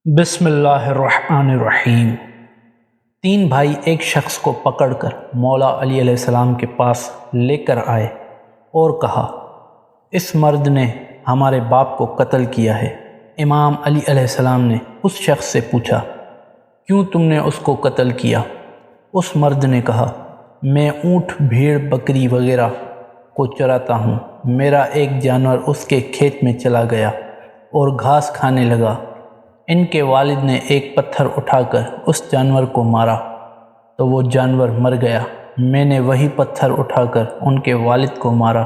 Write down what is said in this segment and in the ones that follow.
बिस्मिल्लाहिर्रहमानिर्रहीम। तीन भाई एक शख्स को पकड़कर मौला अली अलैहिस्सलाम के पास लेकर आए और कहा, इस मर्द ने हमारे बाप को कत्ल किया है। इमाम अली अलैहिस्सलाम ने उस शख्स से पूछा, क्यों तुमने उसको कत्ल किया? उस मर्द ने कहा, मैं ऊँट, भेड़, बकरी वगैरह को चराता हूँ। मेरा एक जानवर उसके खेत में चला गया और घास खाने लगा। इनके वालिद ने एक पत्थर उठाकर उस जानवर को मारा तो वो जानवर मर गया। मैंने वही पत्थर उठाकर उनके वालिद को मारा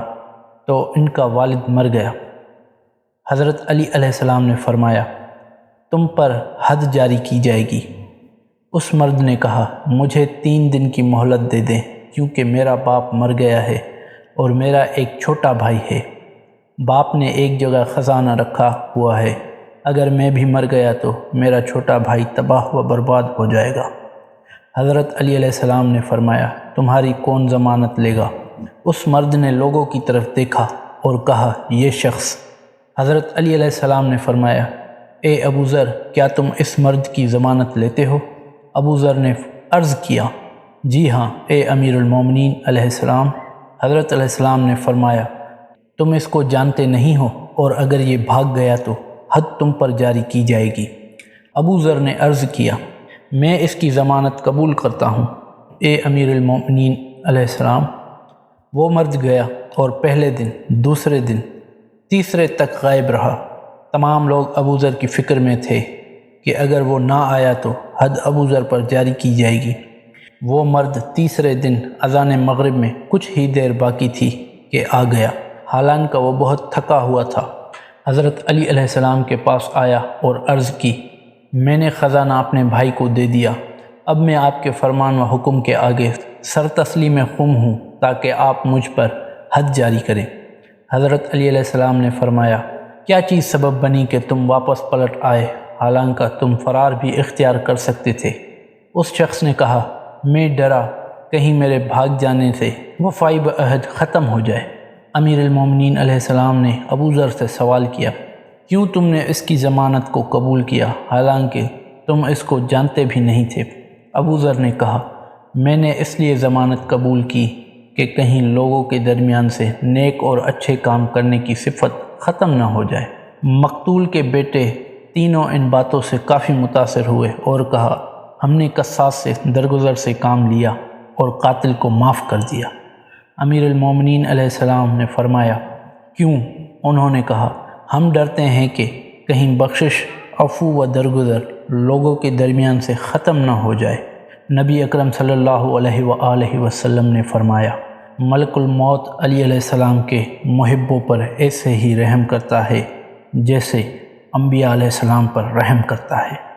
तो इनका वालिद मर गया। हज़रत अली अलैहिस्सलाम ने फरमाया, तुम पर हद जारी की जाएगी। उस मर्द ने कहा, मुझे 3 दिन की मोहलत दे दें, क्योंकि मेरा बाप मर गया है और मेरा एक छोटा भाई है। बाप ने एक जगह ख़जाना रखा हुआ है, अगर मैं भी मर गया तो मेरा छोटा भाई तबाह व बर्बाद हो जाएगा। हज़रत अली अलैहिस्सलाम ने फरमाया, तुम्हारी कौन ज़मानत लेगा? उस मर्द ने लोगों की तरफ देखा और कहा, ये शख्स। हज़रत अली अलैहिस्सलाम ने फरमाया, ए अबू ज़र, क्या तुम इस मर्द की ज़मानत लेते हो? अबू ज़र ने अर्ज़ किया, जी हाँ ए अमीरुल मोमिनीन अलैहिस्सलाम। हज़रत अलैहिस्सलाम ने फरमाया, तुम इसको जानते नहीं हो और अगर ये भाग गया तो हद तुम पर जारी की जाएगी। अबू ज़र ने अर्ज़ किया, मैं इसकी ज़मानत कबूल करता हूँ ए अमीरुल मोमिनीन अलैहिस्सलाम। वो मर्द गया और पहले दिन, दूसरे दिन, तीसरे तक गायब रहा। तमाम लोग अबू ज़र की फ़िक्र में थे कि अगर वो ना आया तो हद अबू ज़र पर जारी की जाएगी। वो मर्द तीसरे दिन अज़ान मग़रिब में कुछ ही देर बाकी थी कि आ गया, हालांकि वो बहुत थका हुआ था। हज़रत अली अलैहिस्सलाम के पास आया और अर्ज़ की, मैंने ख़जाना अपने भाई को दे दिया। अब मैं आपके फरमान व हुक्म के आगे सर तस्लीम ख़ुम हूँ ताकि आप मुझ पर हद जारी करें। हज़रत अली अलैहिस्सलाम ने फरमाया, क्या चीज़ सबब बनी कि तुम वापस पलट आए, हालांकि तुम फ़रार भी इख्तियार कर सकते थे? उस शख्स ने कहा, मैं डरा कहीं मेरे भाग जाने से वफ़ाई व अहद ख़त्म हो जाए। अमीरुल मोमिनीन अलैहिस्सलाम ने अबू ज़र से सवाल किया, क्यों तुमने इसकी ज़मानत को कबूल किया, हालांकि तुम इसको जानते भी नहीं थे? अबू ज़र ने कहा, मैंने इसलिए ज़मानत कबूल की कि कहीं लोगों के दरमियान से नेक और अच्छे काम करने की सिफत ख़त्म न हो जाए। मकतूल के बेटे तीनों इन बातों से काफ़ी मुतासिर हुए और कहा, हमने कस्सास से दरगुज़र से काम लिया और कातिल को माफ़ कर दिया। अमीरुल मोमिनीन अलैहिस्सलाम ने फरमाया, क्यों? उन्होंने कहा, हम डरते हैं कि कहीं बख्शिश, अफ़ू व दरगुज़र लोगों के दरमियान से ख़त्म न हो जाए। नबी अकरम सल्लल्लाहु अलैहि वसल्लम ने फरमाया, मलकुल मौत अली अलैहिस्सलाम के मुहिब्बों पर ऐसे ही रहम करता है जैसे अंबिया अलैहिस्सलाम पर रहम करता है।